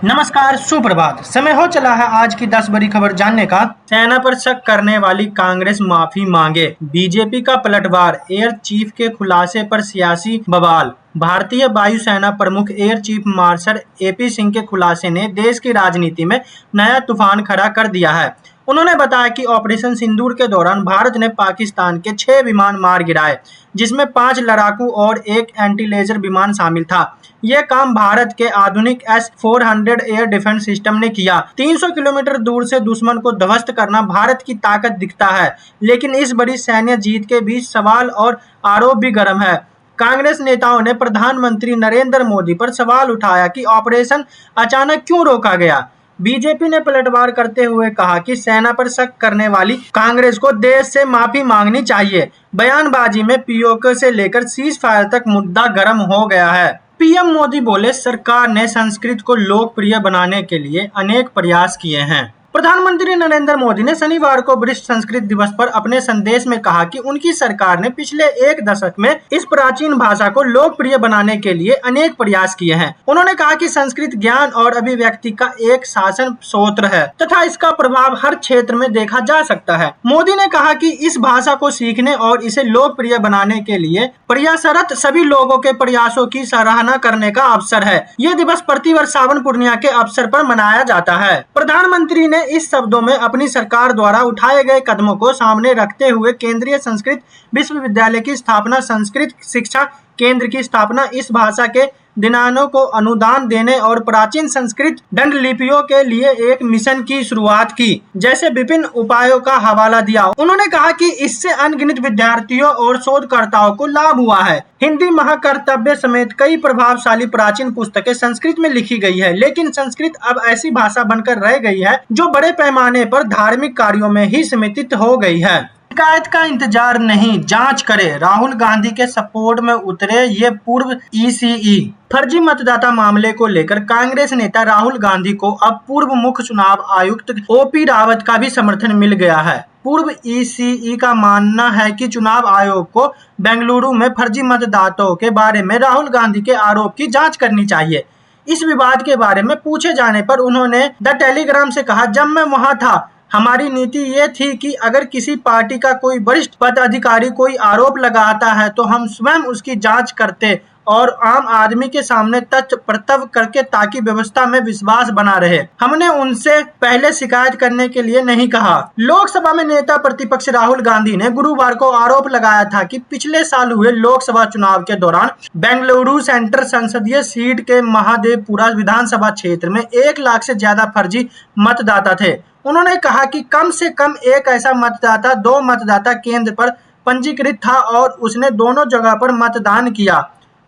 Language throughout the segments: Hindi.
नमस्कार, सुप्रभात। समय हो चला है आज की 10 बड़ी खबर जानने का। सेना पर शक करने वाली कांग्रेस माफी मांगे, बीजेपी का पलटवार, एयर चीफ के खुलासे पर सियासी बवाल। भारतीय वायुसेना प्रमुख air chief marshal AP Singh के खुलासे ने देश की राजनीति में नया तूफान खड़ा कर दिया है। उन्होंने बताया कि ऑपरेशन सिंदूर के दौरान भारत ने पाकिस्तान के 6 विमान मार गिराए, जिसमें 5 लड़ाकू और 1 एंटी लेजर विमान शामिल था। यह काम भारत के आधुनिक S-400 एयर डिफेंस सिस्टम ने किया। 300 किलोमीटर दूर से दुश्मन को ध्वस्त करना भारत की ताकत दिखता है, लेकिन इस बड़ी सैन्य जीत के बीच सवाल और आरोप भी गर्म है। कांग्रेस नेताओं ने प्रधानमंत्री नरेंद्र मोदी पर सवाल उठाया कि ऑपरेशन अचानक क्यों रोका गया। बीजेपी ने पलटवार करते हुए कहा कि सेना पर शक करने वाली कांग्रेस को देश से माफी मांगनी चाहिए। बयानबाजी में पीओके से लेकर सीज फायर तक मुद्दा गर्म हो गया है। पीएम मोदी बोले, सरकार ने संस्कृत को लोकप्रिय बनाने के लिए अनेक प्रयास किए हैं। प्रधानमंत्री नरेंद्र मोदी ने शनिवार को विश्व संस्कृत दिवस पर अपने संदेश में कहा कि उनकी सरकार ने पिछले 1 दशक में इस प्राचीन भाषा को लोकप्रिय बनाने के लिए अनेक प्रयास किए हैं। उन्होंने कहा कि संस्कृत ज्ञान और अभिव्यक्ति का एक शासन स्रोत है तथा इसका प्रभाव हर क्षेत्र में देखा जा सकता है। मोदी ने कहा कि इस भाषा को सीखने और इसे लोकप्रिय बनाने के लिए प्रयासरत सभी लोगों के प्रयासों की सराहना करने का अवसर है। ये दिवस प्रतिवर्ष सावन पूर्णिमा के अवसर पर मनाया जाता है। प्रधानमंत्री ने इस शब्दों में अपनी सरकार द्वारा उठाए गए कदमों को सामने रखते हुए केंद्रीय संस्कृत विश्वविद्यालय की स्थापना, संस्कृत शिक्षा केंद्र की स्थापना, इस भाषा के दिनानों को अनुदान देने और प्राचीन संस्कृत दंड लिपियों के लिए एक मिशन की शुरुआत की जैसे विभिन्न उपायों का हवाला दिया। उन्होंने कहा कि इससे अनगिनत विद्यार्थियों और शोधकर्ताओं को लाभ हुआ है। हिंदी महाकर्तव्य समेत कई प्रभावशाली प्राचीन पुस्तकें संस्कृत में लिखी गई है, लेकिन संस्कृत अब ऐसी भाषा बनकर रह गई है जो बड़े पैमाने पर धार्मिक कार्यों में ही सीमित हो गई है। शिकायत का इंतजार नहीं, जांच करें, राहुल गांधी के सपोर्ट में उतरे ये पूर्व ईसीई। फर्जी मतदाता मामले को लेकर कांग्रेस नेता राहुल गांधी को अब पूर्व मुख्य चुनाव आयुक्त ओपी रावत का भी समर्थन मिल गया है। पूर्व ईसीई का मानना है कि चुनाव आयोग को बेंगलुरु में फर्जी मतदाताओं के बारे में राहुल गांधी के आरोप की जांच करनी चाहिए। इस विवाद के बारे में पूछे जाने पर उन्होंने द टेलीग्राम से कहा, जब मैं वहां था हमारी नीति ये थी कि अगर किसी पार्टी का कोई वरिष्ठ पदाधिकारी कोई आरोप लगाता है तो हम स्वयं उसकी जांच करते और आम आदमी के सामने तथ्य प्रस्तुत करके ताकि व्यवस्था में विश्वास बना रहे। हमने उनसे पहले शिकायत करने के लिए नहीं कहा। लोकसभा में नेता प्रतिपक्ष राहुल गांधी ने गुरुवार को आरोप लगाया था कि पिछले साल हुए लोकसभा चुनाव के दौरान बेंगलुरु सेंट्रल संसदीय सीट के महादेवपुरा विधानसभा क्षेत्र में 1 लाख से ज्यादा फर्जी मतदाता थे। उन्होंने कहा कि कम से कम एक ऐसा मतदाता 2 मतदाता केंद्र पर पंजीकृत था और उसने दोनों जगह पर मतदान किया।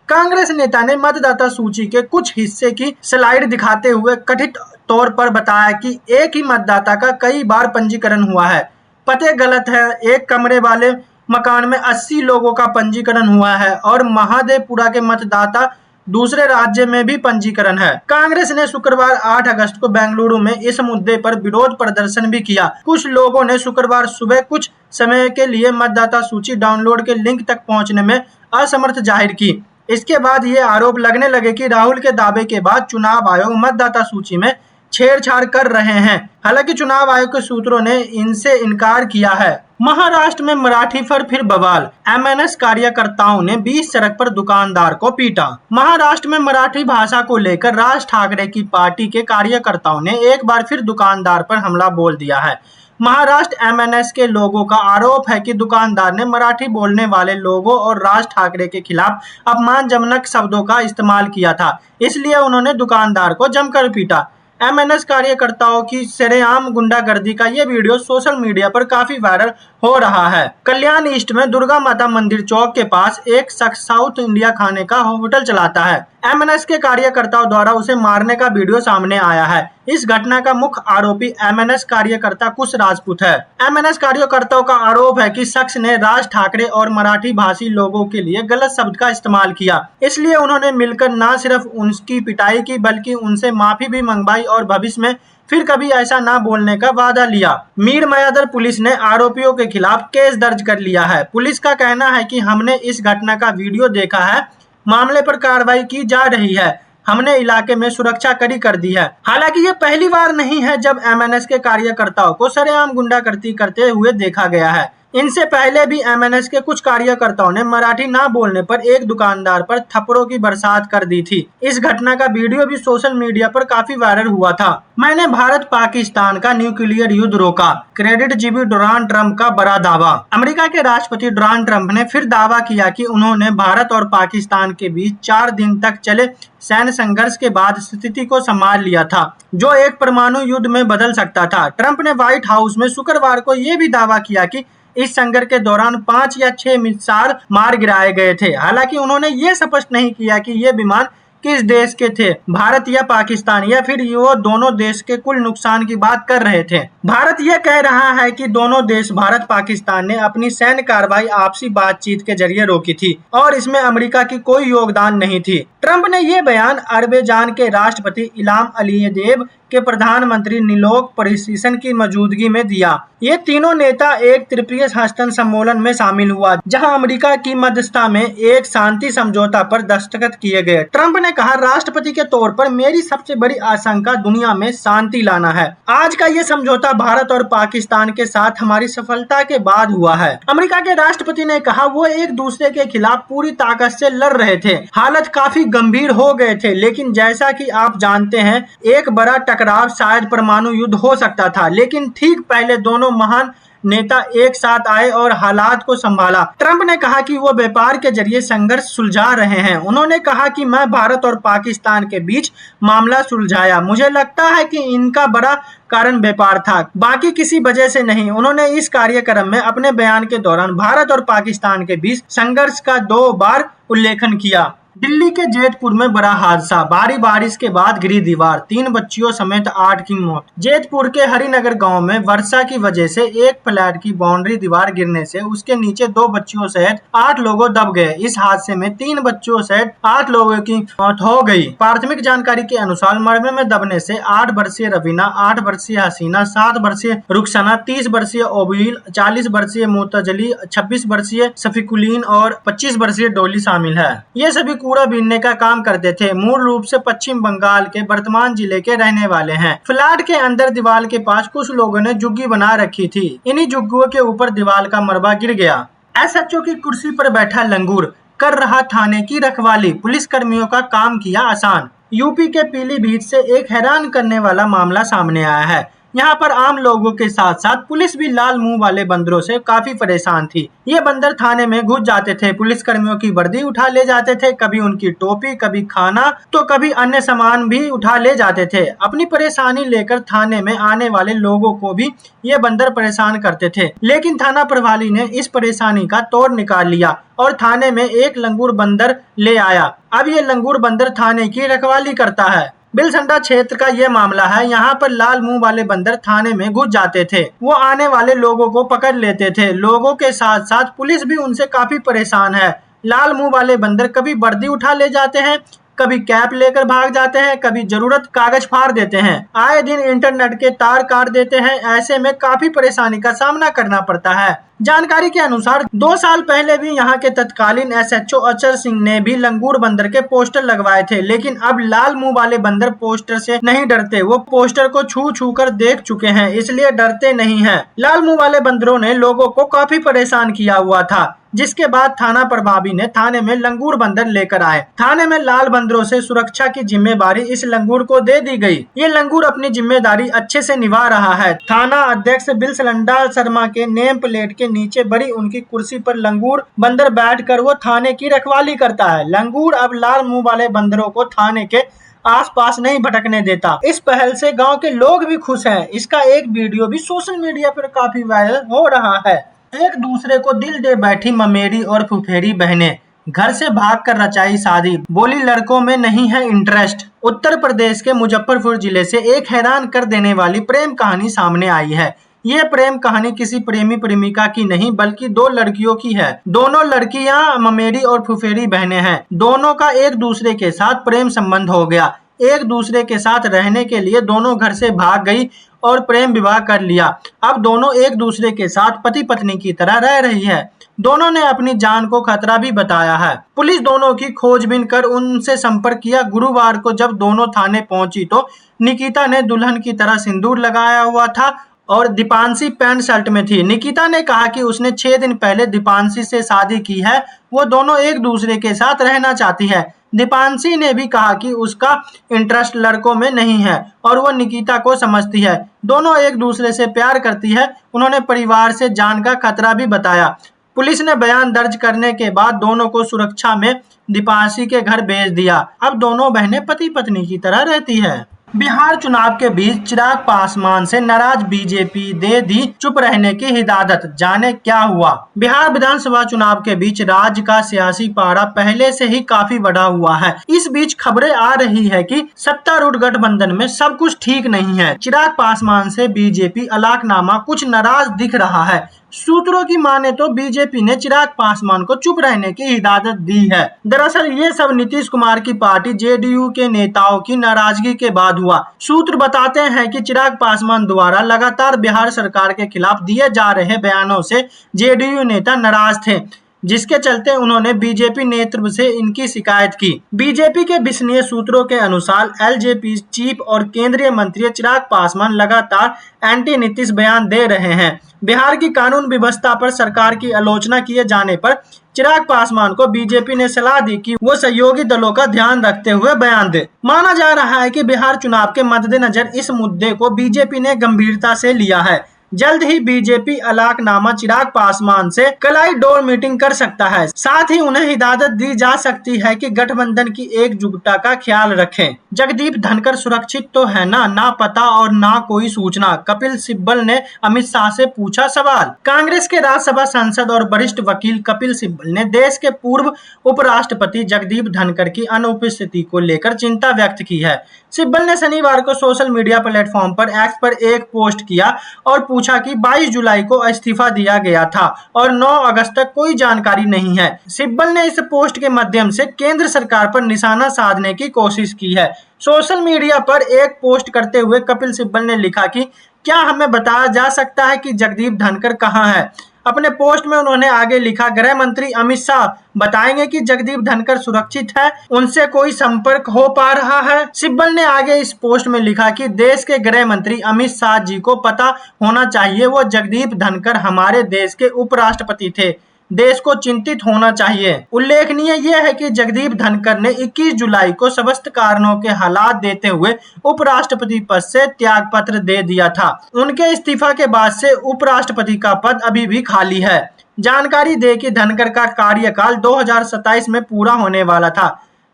कांग्रेस नेता ने मतदाता सूची के कुछ हिस्से की स्लाइड दिखाते हुए कथित तौर पर बताया कि एक ही मतदाता का कई बार पंजीकरण हुआ है। पते गलत है, एक कमरे वाले मकान में 80 लोगों का पंजीकरण हुआ है और महादेवपुरा के मतदाता दूसरे राज्य में भी पंजीकरण है। कांग्रेस ने शुक्रवार 8 अगस्त को बेंगलुरु में इस मुद्दे पर विरोध प्रदर्शन भी किया। कुछ लोगों ने शुक्रवार सुबह कुछ समय के लिए मतदाता सूची डाउनलोड के लिंक तक पहुंचने में असमर्थ जाहिर की। इसके बाद ये आरोप लगने लगे कि राहुल के दावे के बाद चुनाव आयोग मतदाता सूची में छेड़छाड़ कर रहे हैं। हालांकि चुनाव आयोग के सूत्रों ने इनसे इनकार किया है। महाराष्ट्र में मराठी पर फिर बवाल, एमएनएस कार्यकर्ताओं ने 20 सड़क पर दुकानदार को पीटा। महाराष्ट्र में मराठी भाषा को लेकर राज ठाकरे की पार्टी के कार्यकर्ताओं ने एक बार फिर दुकानदार पर हमला बोल दिया है। महाराष्ट्र एमएनएस के लोगों का आरोप है कि दुकानदार ने मराठी बोलने वाले लोगों और राज ठाकरे के खिलाफ अपमानजनक शब्दों का इस्तेमाल किया था, इसलिए उन्होंने दुकानदार को जमकर पीटा। एमएनएस कार्यकर्ताओं की सरेआम गुंडागर्दी का ये वीडियो सोशल मीडिया पर काफी वायरल हो रहा है। कल्याण ईस्ट में दुर्गा माता मंदिर चौक के पास एक शख्स साउथ इंडिया खाने का होटल चलाता है। एमएनएस के कार्यकर्ताओं द्वारा उसे मारने का वीडियो सामने आया है। इस घटना का मुख्य आरोपी एमएनएस कार्यकर्ता कुश राजपूत है। एमएनएस कार्यकर्ताओं का आरोप है कि शख्स ने राज ठाकरे और मराठी भाषी लोगों के लिए गलत शब्द का इस्तेमाल किया, इसलिए उन्होंने मिलकर न सिर्फ उनकी पिटाई की बल्कि उनसे माफी भी मंगवाई और भविष्य में फिर कभी ऐसा ना बोलने का वादा लिया। मीर मयादर पुलिस ने आरोपियों के खिलाफ केस दर्ज कर लिया है। पुलिस का कहना है कि हमने इस घटना का वीडियो देखा है, मामले पर कार्रवाई की जा रही है। हमने इलाके में सुरक्षा कड़ी कर दी है। हालांकि ये पहली बार नहीं है जब एमएनएस के कार्यकर्ताओं को सरेआम गुंडागर्दी करते हुए देखा गया है। इनसे पहले भी एमएनएस के कुछ कार्यकर्ताओं ने मराठी ना बोलने पर एक दुकानदार पर थप्पड़ों की बरसात कर दी थी। इस घटना का वीडियो भी सोशल मीडिया पर काफी वायरल हुआ था। मैंने भारत पाकिस्तान का न्यूक्लियर युद्ध रोका, क्रेडिट जीबी डोनाल्ड ट्रंप का बड़ा दावा। अमेरिका के राष्ट्रपति डोनाल्ड ट्रंप ने फिर दावा किया कि उन्होंने भारत और पाकिस्तान के बीच 4 दिन तक चले सैन्य संघर्ष के बाद स्थिति को संभाल लिया था, जो एक परमाणु युद्ध में बदल सकता था। ट्रंप ने व्हाइट हाउस में शुक्रवार को यह भी दावा किया कि इस संघर्ष के दौरान 5 या 6 मिसाइल मार गिराए गए थे। हालांकि उन्होंने ये स्पष्ट नहीं किया कि ये विमान किस देश के थे, भारत या पाकिस्तान, या फिर वो दोनों देश के कुल नुकसान की बात कर रहे थे। भारत यह कह रहा है कि दोनों देश भारत पाकिस्तान ने अपनी सैन्य कार्रवाई आपसी बातचीत के जरिए रोकी थी और इसमें अमेरिका की कोई योगदान नहीं थी। ट्रंप ने यह बयान अजरबैजान के राष्ट्रपति इल्हाम अलीयेव के प्रधानमंत्री निकोल पैशिन की मौजूदगी में दिया। ये तीनों नेता एक त्रिपक्षीय हस्तन सम्मेलन में शामिल हुआ, जहां अमेरिका की मध्यस्थता में एक शांति समझौता पर दस्तखत किए गए। ट्रंप ने कहा, राष्ट्रपति के तौर पर मेरी सबसे बड़ी आशंका दुनिया में शांति लाना है। आज का ये समझौता भारत और पाकिस्तान के साथ हमारी सफलता के बाद हुआ है। अमेरिका के राष्ट्रपति ने कहा, वो एक दूसरे के खिलाफ पूरी ताकत से लड़ रहे थे, हालत काफी गंभीर हो गए थे, लेकिन जैसा कि आप जानते हैं एक बड़ा टकराव शायद परमाणु युद्ध हो सकता था, लेकिन ठीक पहले दोनों महान नेता एक साथ आए और हालात को संभाला। ट्रंप ने कहा कि वो व्यापार के जरिए संघर्ष सुलझा रहे हैं। उन्होंने कहा कि मैं भारत और पाकिस्तान के बीच मामला सुलझाया, मुझे लगता है कि इनका बड़ा कारण व्यापार था, बाकी किसी वजह से नहीं। उन्होंने इस कार्यक्रम में अपने बयान के दौरान भारत और पाकिस्तान के बीच संघर्ष का 2 बार उल्लेखन किया। दिल्ली के जैतपुर में बड़ा हादसा, भारी बारिश के बाद गिरी दीवार, 3 बच्चियों समेत 8 की मौत। जैतपुर के हरिनगर गांव में वर्षा की वजह से एक फ्लैट की बाउंड्री दीवार गिरने से उसके नीचे 2 बच्चियों सहित 8 लोग दब गए। इस हादसे में 3 बच्चों सहित 8 लोगों की मौत हो गई। प्राथमिक जानकारी के अनुसार मलबे में दबने से 8 वर्षीय रवीना, 8 वर्षीय हसीना, 7 वर्षीय रुखसाना, 30 वर्षीय ओबील, 40 वर्षीय मुतजली, 26 वर्षीय शफीकुलीन और 25 वर्षीय डोली शामिल है। ये सभी कूड़ा बीनने का काम करते थे। मूल रूप से पश्चिम बंगाल के वर्धमान जिले के रहने वाले हैं। फ्लैट के अंदर दीवार के पास कुछ लोगों ने झुग्गी बना रखी थी। इन्हीं झुग्गियों के ऊपर दीवार का मलबा गिर गया। एसएचओ की कुर्सी पर बैठा लंगूर कर रहा थाने की रखवाली, पुलिस कर्मियों का काम किया आसान। यूपी के पीलीभीत से एक हैरान करने वाला मामला सामने आया है। यहाँ पर आम लोगों के साथ साथ पुलिस भी लाल मुंह वाले बंदरों से काफी परेशान थी। ये बंदर थाने में घुस जाते थे, पुलिस कर्मियों की वर्दी उठा ले जाते थे, कभी उनकी टोपी, कभी खाना तो कभी अन्य सामान भी उठा ले जाते थे। अपनी परेशानी लेकर थाने में आने वाले लोगों को भी ये बंदर परेशान करते थे, लेकिन थाना प्रभारी ने इस परेशानी का तोड़ निकाल लिया और थाने में एक लंगूर बंदर ले आया। अब ये लंगूर बंदर थाने की रखवाली करता है। बिलसंडा क्षेत्र का ये मामला है। यहाँ पर लाल मुंह वाले बंदर थाने में घुस जाते थे। वो आने वाले लोगों को पकड़ लेते थे। लोगों के साथ साथ पुलिस भी उनसे काफी परेशान है। लाल मुंह वाले बंदर कभी वर्दी उठा ले जाते हैं, कभी कैप लेकर भाग जाते हैं, कभी जरूरत कागज फाड़ देते हैं, आए दिन इंटरनेट के तार काट देते हैं। ऐसे में काफी परेशानी का सामना करना पड़ता है। जानकारी के अनुसार 2 साल पहले भी यहाँ के तत्कालीन एसएचओ अचर सिंह ने भी लंगूर बंदर के पोस्टर लगवाए थे, लेकिन अब लाल मुंह वाले बंदर पोस्टर से नहीं डरते। वो पोस्टर को छू छू कर देख चुके हैं, इसलिए डरते नहीं हैं। लाल मुंह वाले बंदरों ने लोगों को काफी परेशान किया हुआ था, जिसके बाद थाना प्रभारी ने थाने में लंगूर बंदर लेकर आए। थाने में लाल बंदरों से सुरक्षा की जिम्मेदारी इस लंगूर को दे दी गई। ये लंगूर अपनी जिम्मेदारी अच्छे से निभा रहा है। थाना अध्यक्ष बिलसंडा शर्मा के नेम प्लेट के नीचे बड़ी उनकी कुर्सी पर लंगूर बंदर बैठकर वो थाने की रखवाली करता है। लंगूर अब लाल मुंह वाले बंदरों को थाने के आसपास नहीं भटकने देता। इस पहल से गांव के लोग भी खुश हैं। इसका एक वीडियो भी सोशल मीडिया पर काफी वायरल हो रहा है। एक दूसरे को दिल दे बैठी ममेरी और फुफेरी बहनें, घर से भागकर रचाई शादी, बोली लड़कों में नहीं है इंटरेस्ट। उत्तर प्रदेश के मुजफ्फरपुर जिले से एक हैरान कर देने वाली प्रेम कहानी सामने आई है। ये प्रेम कहानी किसी प्रेमी प्रेमिका की नहीं बल्कि 2 लड़कियों की है। दोनों लड़कियां ममेरी और फुफेरी बहनें हैं। दोनों का एक दूसरे के साथ प्रेम संबंध हो गया। एक दूसरे के साथ रहने के लिए दोनों घर से भाग गई और प्रेम विवाह कर लिया। अब दोनों एक दूसरे के साथ पति पत्नी की तरह रह रही है। दोनों ने अपनी जान को खतरा भी बताया है। पुलिस दोनों की खोजबीन कर उनसे संपर्क किया। गुरुवार को जब दोनों थाने पहुंची तो निकिता ने दुल्हन की तरह सिंदूर लगाया हुआ था और दीपांशी पैंट शर्ट में थी। निकिता ने कहा कि उसने 6 दिन पहले दीपांशी से शादी की है। वो दोनों एक दूसरे के साथ रहना चाहती है। दीपांशी ने भी कहा कि उसका इंटरेस्ट लड़कों में नहीं है और वो निकिता को समझती है। दोनों एक दूसरे से प्यार करती है। उन्होंने परिवार से जान का खतरा भी बताया। पुलिस ने बयान दर्ज करने के बाद दोनों को सुरक्षा में दीपांशी के घर भेज दिया। अब दोनों बहनें पति पत्नी की तरह रहती है। बिहार चुनाव के बीच चिराग पासवान से नाराज बीजेपी दे दी चुप रहने की हिदायत। जाने क्या हुआ। बिहार विधानसभा चुनाव के बीच राज्य का सियासी पारा पहले से ही काफी बढ़ा हुआ है। इस बीच खबरें आ रही है कि सत्तारूढ़ गठबंधन में सब कुछ ठीक नहीं है। चिराग पासवान से बीजेपी अलाकनामा कुछ नाराज दिख रहा है। सूत्रों की माने तो बीजेपी ने चिराग पासवान को चुप रहने की हिदायत दी है। दरअसल ये सब नीतीश कुमार की पार्टी जेडीयू के नेताओं की नाराजगी के बाद हुआ। सूत्र बताते हैं कि चिराग पासवान द्वारा लगातार बिहार सरकार के खिलाफ दिए जा रहे बयानों से जेडीयू नेता नाराज थे, जिसके चलते उन्होंने बीजेपी नेतृत्व से इनकी शिकायत की। बीजेपी के विश्वसनीय सूत्रों के अनुसार एलजेपी चीफ और केंद्रीय मंत्री चिराग पासवान लगातार एंटी नीतीश बयान दे रहे हैं। बिहार की कानून व्यवस्था पर सरकार की आलोचना किए जाने पर चिराग पासवान को बीजेपी ने सलाह दी कि वो सहयोगी दलों का ध्यान रखते हुए बयान दे। माना जा रहा है कि बिहार चुनाव के मद्देनजर इस मुद्दे को बीजेपी ने गंभीरता से लिया है। जल्द ही बीजेपी अलाकनामा चिराग पासवान से कलाई डोर मीटिंग कर सकता है। साथ ही उन्हें हिदायत दी जा सकती है कि गठबंधन की एकजुटता का ख्याल रखें। जगदीप धनखड़ सुरक्षित तो है ना पता और ना कोई सूचना। कपिल सिब्बल ने अमित शाह से पूछा सवाल। कांग्रेस के राज्यसभा सांसद और वरिष्ठ वकील कपिल सिब्बल ने देश के पूर्व उपराष्ट्रपति जगदीप धनखड़ की अनुपस्थिति को लेकर चिंता व्यक्त की है। सिब्बल ने शनिवार को सोशल मीडिया प्लेटफॉर्म पर एक्स पर एक पोस्ट किया और पूछा कि 22 जुलाई को इस्तीफा दिया गया था और 9 अगस्त तक कोई जानकारी नहीं है। सिब्बल ने इस पोस्ट के माध्यम से केंद्र सरकार पर निशाना साधने की कोशिश की है। सोशल मीडिया पर एक पोस्ट करते हुए कपिल सिब्बल ने लिखा कि क्या हमें बताया जा सकता है कि जगदीप धनखड़ कहां है। अपने पोस्ट में उन्होंने आगे लिखा, गृह मंत्री अमित शाह बताएंगे कि जगदीप धनखड़ सुरक्षित है, उनसे कोई संपर्क हो पा रहा है। सिब्बल ने आगे इस पोस्ट में लिखा कि देश के गृह मंत्री अमित शाह जी को पता होना चाहिए, वो जगदीप धनखड़ हमारे देश के उपराष्ट्रपति थे, देश को चिंतित होना चाहिए। उल्लेखनीय यह है कि जगदीप धनखड़ ने 21 जुलाई को समस्त कारणों के हालात देते हुए उपराष्ट्रपति पद से त्याग पत्र दे दिया था। उनके इस्तीफा के बाद से उपराष्ट्रपति का पद अभी भी खाली है। जानकारी दे कि धनखड़ का कार्यकाल 2027 में पूरा होने वाला था।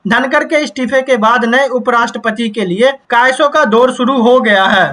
धनखड़ के इस्तीफे के बाद नए उपराष्ट्रपति के लिए कायसों का दौर शुरू हो गया है।